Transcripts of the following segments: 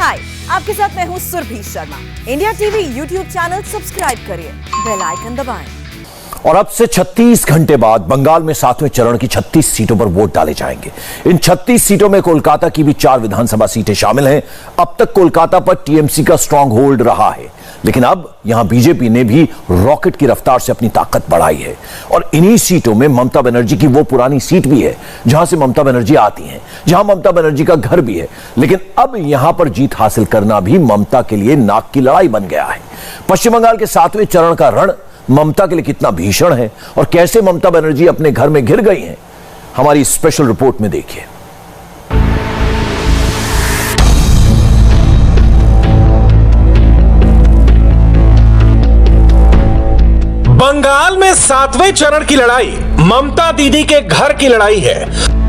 हाय, आपके साथ मैं हूँ Surabhi Sharma. India TV YouTube channel subscribe करिए, बेल आइकन दबाएं। और अब से 36 घंटे बाद बंगाल में 7वें चरण की 36 सीटों पर वोट डाले जाएंगे। इन 36 सीटों में कोलकाता की भी 4 विधानसभा सीटें शामिल हैं। अब तक कोलकाता पर टीएमसी का स्ट्रांग होल्ड रहा है, लेकिन अब यहां बीजेपी ने भी रॉकेट की रफ्तार से अपनी ताकत बढ़ाई है। और इन्हीं सीटों में ममता बनर्जी की वो पुरानी सीट भी है जहां से ममता बनर्जी आती हैं, जहां ममता बनर्जी का घर भी है। लेकिन अब यहां पर जीत हासिल करना भी ममता के लिए नाक की लड़ाई बन गया है। पश्चिम बंगाल के 7वें चरण का रण ममता के लिए कितना भीषण है और कैसे ममता बनर्जी अपने घर में घिर गई हैं, हमारी स्पेशल रिपोर्ट में देखिए। बंगाल में 7वें चरण की लड़ाई ममता दीदी के घर की लड़ाई है।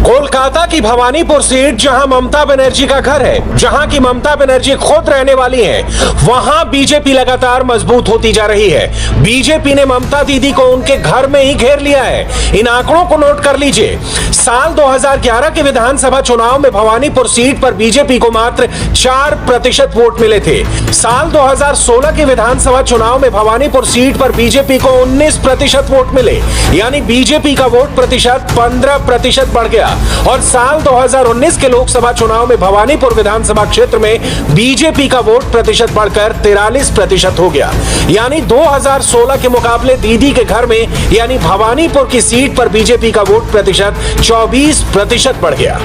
कोलकाता की भवानीपुर सीट, जहां ममता बनर्जी का घर है, जहां की ममता बनर्जी खुद रहने वाली हैं, वहां बीजेपी लगातार मजबूत होती जा रही है। बीजेपी ने ममता दीदी को उनके घर में ही घेर लिया है। इन आंकड़ों को नोट कर लीजिए। साल 2011 के विधानसभा चुनाव में भवानीपुर सीट पर बीजेपी को मात्र 4% वोट मिले थे। साल 2016 के विधानसभा चुनाव में भवानीपुर सीट पर बीजेपी को 19% वोट मिले, यानी बीजेपी का वोट प्रतिशत 15% बढ़ गया। और साल 2019 के लोकसभा चुनाव में भवानीपुर विधानसभा क्षेत्र में बीजेपी का वोट प्रतिशत बढ़कर 43% हो गया, यानी 2016 के मुकाबले दीदी के घर में यानी भवानीपुर की सीट पर बीजेपी का वोट प्रतिशत 24% बढ़ गया।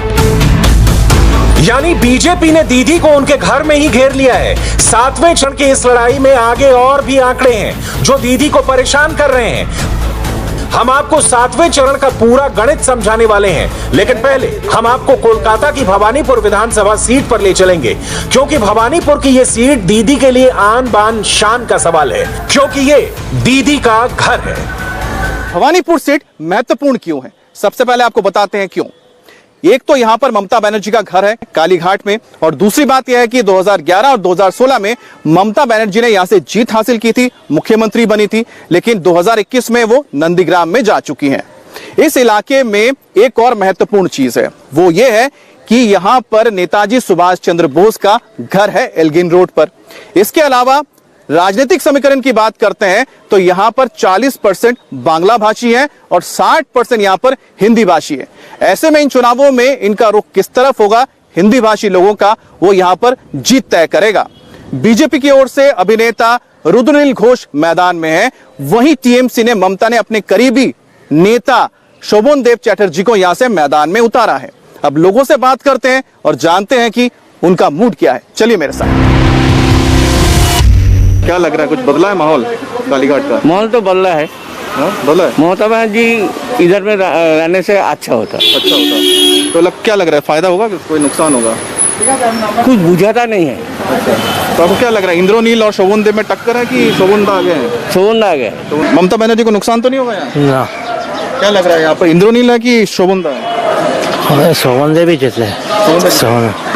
यानी बीजेपी ने दीदी को उनके घर में ही घेर लिया है। 7वें चरण की इस लड़ाई में आगे और भी आंकड़े हैं जो दीदी को परेशान कर रहे हैं। हम आपको 7वें चरण का पूरा गणित समझाने वाले हैं, लेकिन पहले हम आपको कोलकाता की भवानीपुर विधानसभा सीट पर ले चलेंगे, क्योंकि भवानीपुर की यह सीट दीदी के लिए आन बान शान का सवाल है, क्योंकि ये दीदी का घर है। भवानीपुर सीट महत्वपूर्ण क्यों है, सबसे पहले आपको बताते हैं क्यों। एक तो यहां पर ममता बनर्जी का घर है कालीघाट में, और दूसरी बात यह है कि 2011 और 2016 में ममता बनर्जी ने यहां से जीत हासिल की थी, मुख्यमंत्री बनी थी, लेकिन 2021 में वो नंदीग्राम में जा चुकी हैं। इस इलाके में एक और महत्वपूर्ण चीज है, वो ये है कि यहां पर नेताजी सुभाष चंद्र बोस का घर है एल्गिन रोड पर। इसके अलावा राजनीतिक समीकरण की बात करते हैं तो यहां पर 40% बांग्ला भाषी है और 60% यहां पर हिंदी भाषी है। ऐसे में इन चुनावों में इनका रुख किस तरफ होगा, हिंदी भाषी लोगों का, वो यहां पर जीत तय करेगा। बीजेपी की ओर से अभिनेता रुद्रनील घोष मैदान में है, वहीं टीएमसी ने ममता ने अपने करीबी नेता शोभन देव चैटर्जी को यहां से मैदान में उतारा है। अब लोगों से बात करते हैं और जानते हैं कि उनका मूड क्या है। चलिए मेरे साथ। क्या लग रहा है, कुछ बदला है माहौल कालीघाट का? माहौल तो बदला है। बदला है। ममता बनर्जी इधर में रहने से अच्छा होता। तो क्या लग रहा है, फायदा होगा कि कोई नुकसान होगा? कुछ बुझाता नहीं है। तो आपको क्या लग रहा है, इंद्रोनील और शोभन देव में टक्कर है कि शोभन दा आगे है? शोभन दा आगे। तो ममता बनर्जी को नुकसान तो नहीं होगा यहाँ? ना। क्या लग रहा है यहाँ पर, इंद्रोनील है कि शोभन दा है? शोभन देव ही जीतले।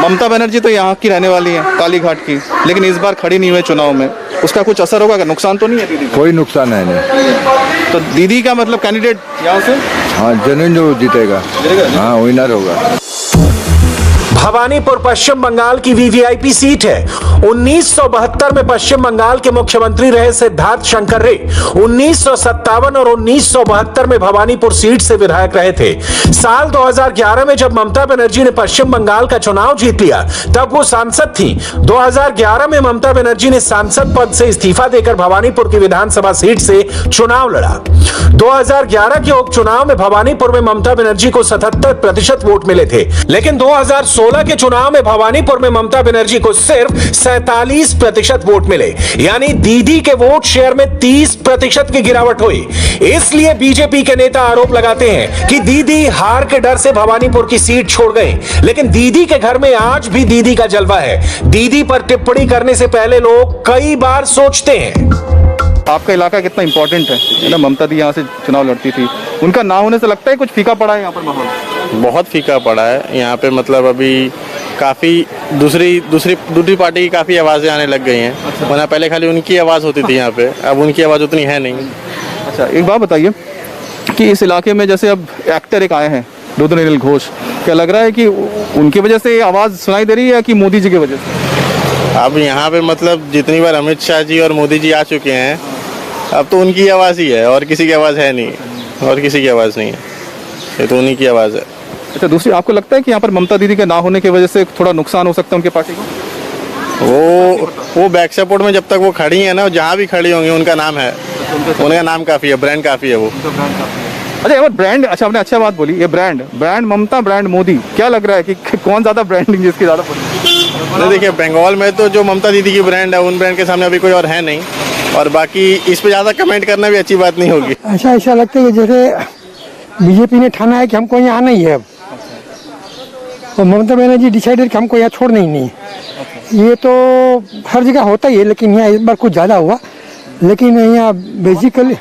ममता बनर्जी तो यहाँ की रहने वाली है, कालीघाट की, लेकिन इस बार खड़ी नहीं हुए चुनाव में। उसका कुछ असर होगा, नुकसान तो नहीं है दीदी? कोई नुकसान है नहीं। तो दीदी का मतलब कैंडिडेट यहाँ से, हाँ, जनरल जो जीतेगा, हाँ, विनर होगा। भवानीपुर पश्चिम बंगाल की वीवीआईपी सीट है। 1972 में पश्चिम बंगाल के मुख्यमंत्री रहे सिद्धार्थ शंकर रे 1957 और 1972 में भवानीपुर सीट से विधायक रहे थे। साल 2011 में जब ममता बनर्जी ने पश्चिम बंगाल का चुनाव जीत लिया, तब वो सांसद थी। 2011 में ममता बनर्जी ने सांसद पद से इस्तीफा देकर भवानीपुर की विधानसभा सीट से चुनाव लड़ा। 2011 के उपचुनाव में भवानीपुर में ममता बनर्जी को 77% वोट मिले थे, लेकिन 2016 के चुनाव में भवानीपुर में ममता बनर्जी को सिर्फ 47% वोट मिले, यानी दीदी के वोट शेयर में 30% की गिरावट हुई। इसलिए बीजेपी के नेता आरोप लगाते हैं कि दीदी हार के डर से भवानीपुर की सीट छोड़ गई, लेकिन दीदी के घर में आज भी दीदी का जलवा है। दीदी पर टिप्पणी करने से पहले लोग कई बार सोचते हैं। आपका इलाका कितना इंपॉर्टेंट है ना, ममता दी यहाँ से चुनाव लड़ती थी, उनका ना होने से लगता है कुछ फीका पड़ा है यहाँ पर माहौल? बहुत फीका पड़ा है यहाँ पे, मतलब अभी काफ़ी दूसरी पार्टी की काफ़ी आवाज़ें आने लग गई हैं। अच्छा। वरना पहले खाली उनकी आवाज़ होती थी यहाँ पे, अब उनकी आवाज़ उतनी है नहीं। अच्छा, एक बात बताइए कि इस इलाके में जैसे अब एक्टर एक आए हैं रुद्रनील घोष, क्या लग रहा है कि उनकी वजह से ये आवाज़ सुनाई दे रही है या कि मोदी जी की वजह से? अब यहाँ पे मतलब जितनी बार अमित शाह जी और मोदी जी आ चुके हैं, अब तो उनकी आवाज़ ही है और किसी की आवाज़ है नहीं, और किसी की आवाज़ नहीं है, ये तो उन्हीं की आवाज़ है। अच्छा, दूसरी आपको लगता है कि यहाँ पर ममता दीदी के ना होने की वजह से थोड़ा नुकसान हो सकता है उनके पार्टी को? वो बैक सपोर्ट में जब तक वो खड़ी है ना, जहाँ भी खड़ी होंगी उनका नाम है, उनका नाम काफ़ी है, ब्रांड काफ़ी है वो। अच्छा, ये ब्रांड, अच्छा आपने अच्छा बात बोली, ये ब्रांड ममता, ब्रांड मोदी, क्या लग रहा है कि कौन ज़्यादा ब्रांडिंग जिसकी ज़्यादा? नहीं, देखिए बंगाल में तो जो ममता दीदी की ब्रांड है, उन ब्रांड के सामने अभी कोई और है नहीं, और बाकी इस पे ज़्यादा कमेंट करना भी अच्छी बात नहीं होगी। ऐसा लगता है कि जैसे बीजेपी ने ठाना है कि हमको यहाँ आना ही है अब, और ममता बनर्जी डिसाइडेड कि हमको यहाँ छोड़ना ही नहीं। ये तो हर जगह होता ही है, लेकिन यहाँ इस बार कुछ ज़्यादा हुआ। लेकिन यहाँ बेसिकली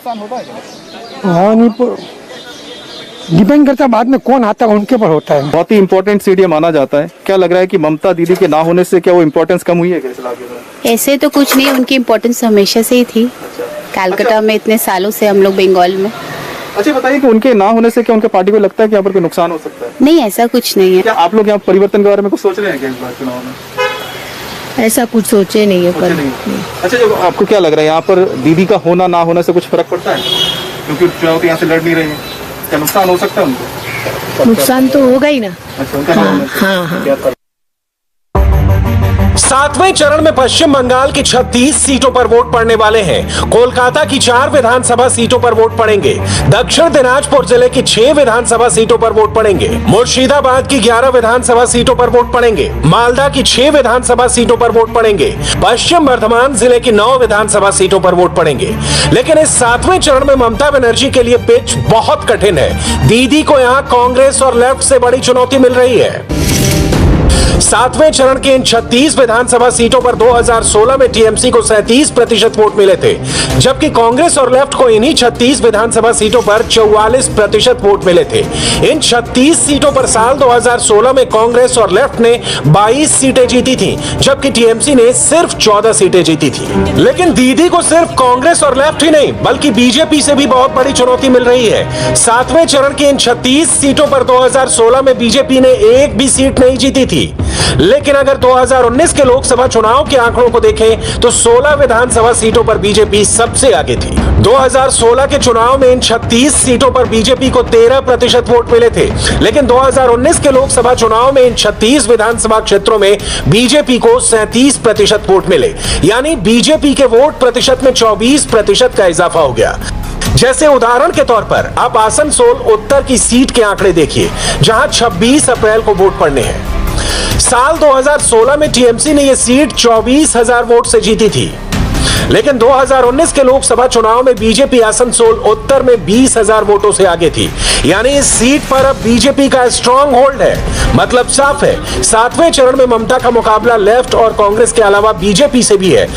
हाँ, नहीं डिपेंड करता है बाद में कौन आता है उनके पर होता है। बहुत ही इंपॉर्टेंट सीट ये माना जाता है। क्या लग रहा है कि ममता दीदी के ना होने से क्या वो इम्पोर्टेंस कम हुई है क्या? ऐसे तो कुछ नहीं, उनकी इम्पोर्टेंस हमेशा से ही थी। कलकत्ता में इतने सालों से हम लोग बंगाल में। अच्छा, बताइए कि उनके ना होने से क्या उनके पार्टी को लगता है कि यहाँ पर कोई नुकसान हो सकता है? नहीं, ऐसा कुछ नहीं है। क्या आप लोग यहाँ परिवर्तन के बारे में कुछ सोच रहे हैं क्या इस बार चुनाव में? ऐसा कुछ सोचे नहीं है पर। अच्छा, जब आपको क्या लग रहा है यहाँ पर दीदी का होना ना होने से कुछ फर्क पड़ता है? क्योंकि चुनाव तो यहाँ से लड़ नहीं रही है, क्या नुकसान हो सकता है उनको? नुकसान तो होगा ही ना। अच्छा, उनका ना होने से। हाँ। 7वें चरण में पश्चिम बंगाल की 36 सीटों पर वोट पड़ने वाले हैं। कोलकाता की 4 विधानसभा सीटों पर वोट पड़ेंगे। दक्षिण दिनाजपुर जिले की 6 विधानसभा सीटों पर वोट पड़ेंगे। मुर्शिदाबाद की 11 विधानसभा सीटों पर वोट पड़ेंगे। मालदा की 6 विधानसभा सीटों पर वोट पड़ेंगे। पश्चिम बर्धमान जिले की 9 विधानसभा सीटों पर वोट पड़ेंगे। लेकिन इस 7वें चरण में ममता बनर्जी के लिए पिच बहुत कठिन है। दीदी को यहाँ कांग्रेस और लेफ्ट से बड़ी चुनौती मिल रही है। 7वें चरण के इन 36 विधानसभा सीटों पर 2016 में टीएमसी को 37% वोट मिले थे, जबकि कांग्रेस और लेफ्ट को इन्हीं 36 विधानसभा सीटों पर 44% वोट मिले थे। इन 36 सीटों पर साल 2016 में कांग्रेस और लेफ्ट ने 22 सीटें जीती थी, जबकि टीएमसी ने सिर्फ 14 सीटें जीती थी। लेकिन दीदी को सिर्फ कांग्रेस और लेफ्ट ही नहीं, बल्कि बीजेपी से भी बहुत बड़ी चुनौती मिल रही है। 7वें चरण की इन 36 सीटों पर 2016 में बीजेपी ने एक भी सीट नहीं जीती थी। लेकिन अगर 2019 के लोकसभा चुनाव के आंकड़ों को देखें तो 16 विधानसभा सीटों पर बीजेपी सबसे आगे थी। 2016 के चुनाव में इन 36 सीटों पर बीजेपी को 13% वोट मिले थे, लेकिन 2019 के लोकसभा चुनाव में इन 36 विधानसभा क्षेत्रों में बीजेपी को 37% वोट मिले, यानी बीजेपी के वोट प्रतिशत में 24% का इजाफा हो गया। जैसे उदाहरण के तौर पर आप आसनसोल उत्तर की सीट के आंकड़े देखिए, जहां 26 अप्रैल को वोट पड़ने हैं। साल 2016 में टीएमसी ने यह सीट 24,000 वोट से जीती थी, लेकिन 2019 के लोकसभा चुनाव में बीजेपी आसनसोल उत्तर में 20,000 वोटों से आगे थी, यानी इस सीट पर अब बीजेपी का स्ट्रॉन्ग होल्ड है। मतलब साफ है, 7वें चरण में ममता का मुकाबला लेफ्ट और कांग्रेस के अलावा बीजेपी से भी है।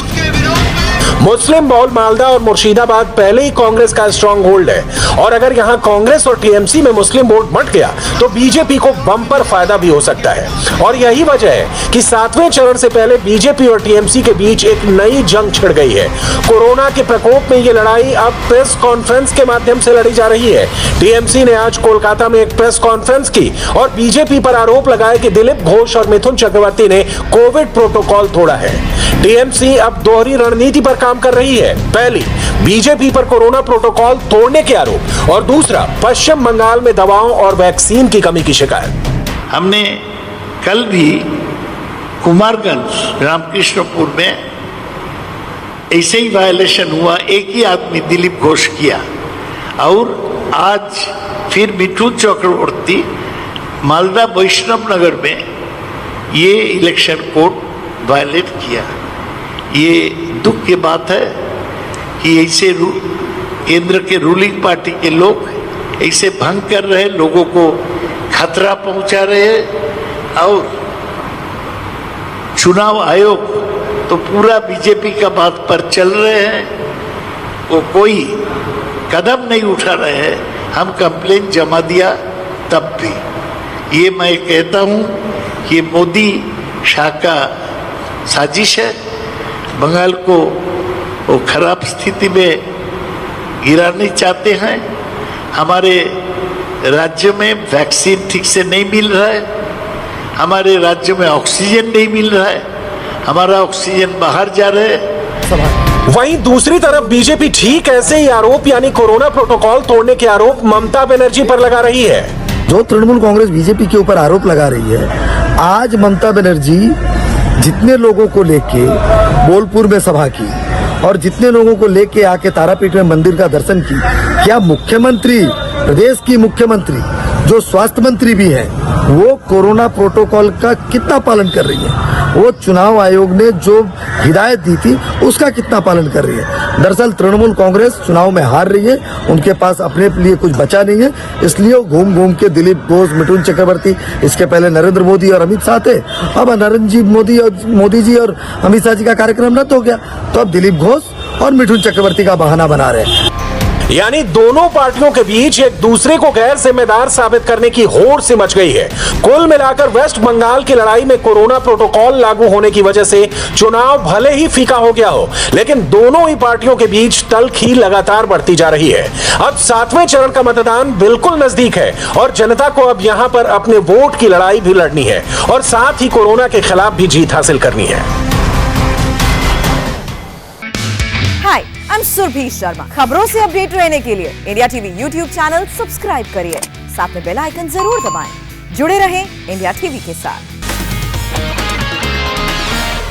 मुस्लिम बहुल मालदा और मुर्शिदाबाद पहले ही कांग्रेस का स्ट्रॉन्ग होल्ड है, और अगर यहां कांग्रेस और टीएमसी में मुस्लिम वोट बंट गया तो बीजेपी को बम्पर फायदा भी हो सकता है। और यही वजह है कि 7वें चरण से पहले बीजेपी और टीएमसी के बीच एक नई जंग छिड़ गई है। कोरोना के प्रकोप में ये लड़ाई अब प्रेस कॉन्फ्रेंस के माध्यम से लड़ी जा रही है। टीएमसी ने आज कोलकाता में एक प्रेस कॉन्फ्रेंस की और बीजेपी पर आरोप लगाया कि दिलीप घोष और मिथुन चक्रवर्ती ने कोविड प्रोटोकॉल तोड़ा है। टीएमसी अब दोहरी रणनीति पर काम कर रही है। पहली, बीजेपी पर कोरोना प्रोटोकॉल तोड़ने के आरोप, और दूसरा, पश्चिम बंगाल में दवाओं और वैक्सीन की कमी की शिकायत। हमने कल भी कुमारगंज रामकृष्णपुर में ऐसे ही वायलेशन हुआ, एक ही आदमी दिलीप घोष किया, और आज फिर मिथुन चक्रवर्ती मालदा वैष्णव नगर में ये इलेक्शन कोड वायलेट किया। ये दुख की बात है कि ऐसे केंद्र के रूलिंग पार्टी के लोग ऐसे भंग कर रहे, लोगों को खतरा पहुंचा रहे, और चुनाव आयोग तो पूरा बीजेपी का बात पर चल रहे हैं, वो कोई कदम नहीं उठा रहे हैं। हम कंप्लेन जमा दिया तब भी। ये मैं कहता हूँ कि मोदी शाह का साजिश है, बंगाल को वो खराब स्थिति में गिराना चाहते हैं। हमारे राज्य में वैक्सीन ठीक से नहीं मिल रहा है, हमारे राज्य में ऑक्सीजन नहीं मिल रहा है, हमारा ऑक्सीजन बाहर जा रहा है। वहीं दूसरी तरफ बीजेपी ठीक ऐसे ही आरोप यानी कोरोना प्रोटोकॉल तोड़ने के आरोप ममता बनर्जी पर लगा रही है। जो तृणमूल कांग्रेस बीजेपी के ऊपर आरोप लगा रही है, आज ममता बनर्जी जितने लोगों को लेके बोलपुर में सभा की और जितने लोगों को लेके आके तारापीठ में मंदिर का दर्शन की, क्या मुख्यमंत्री, प्रदेश की मुख्यमंत्री जो स्वास्थ्य मंत्री भी है, वो कोरोना प्रोटोकॉल का कितना पालन कर रही है? वो चुनाव आयोग ने जो हिदायत दी थी उसका कितना पालन कर रही है? दरअसल तृणमूल कांग्रेस चुनाव में हार रही है, उनके पास अपने लिए कुछ बचा नहीं है, इसलिए वो घूम घूम के दिलीप घोष, मिथुन चक्रवर्ती, इसके पहले नरेंद्र मोदी और अमित शाह थे, अब नरेंद्र मोदी जी और अमित शाह जी का कार्यक्रम रद्द हो गया, तो अब दिलीप घोष और मिथुन चक्रवर्ती का बहाना बना रहे हैं। यानी दोनों पार्टियों के बीच एक दूसरे को गैर जिम्मेदार साबित करने की होड़ सी मच गई है। कुल मिलाकर वेस्ट बंगाल की लड़ाई में कोरोना प्रोटोकॉल लागू होने की वजह से चुनाव भले ही फीका हो गया हो, लेकिन दोनों ही पार्टियों के बीच तलखी लगातार बढ़ती जा रही है। अब 7वें चरण का मतदान बिल्कुल नजदीक है और जनता को अब यहां पर अपने वोट की लड़ाई भी लड़नी है और साथ ही कोरोना के खिलाफ भी जीत हासिल करनी है। हाय, आई एम सुरभि शर्मा। खबरों से अपडेट रहने के लिए India TV YouTube channel subscribe करिए, साथ में बेल आइकन जरूर दबाएं। जुड़े रहें इंडिया टीवी के साथ।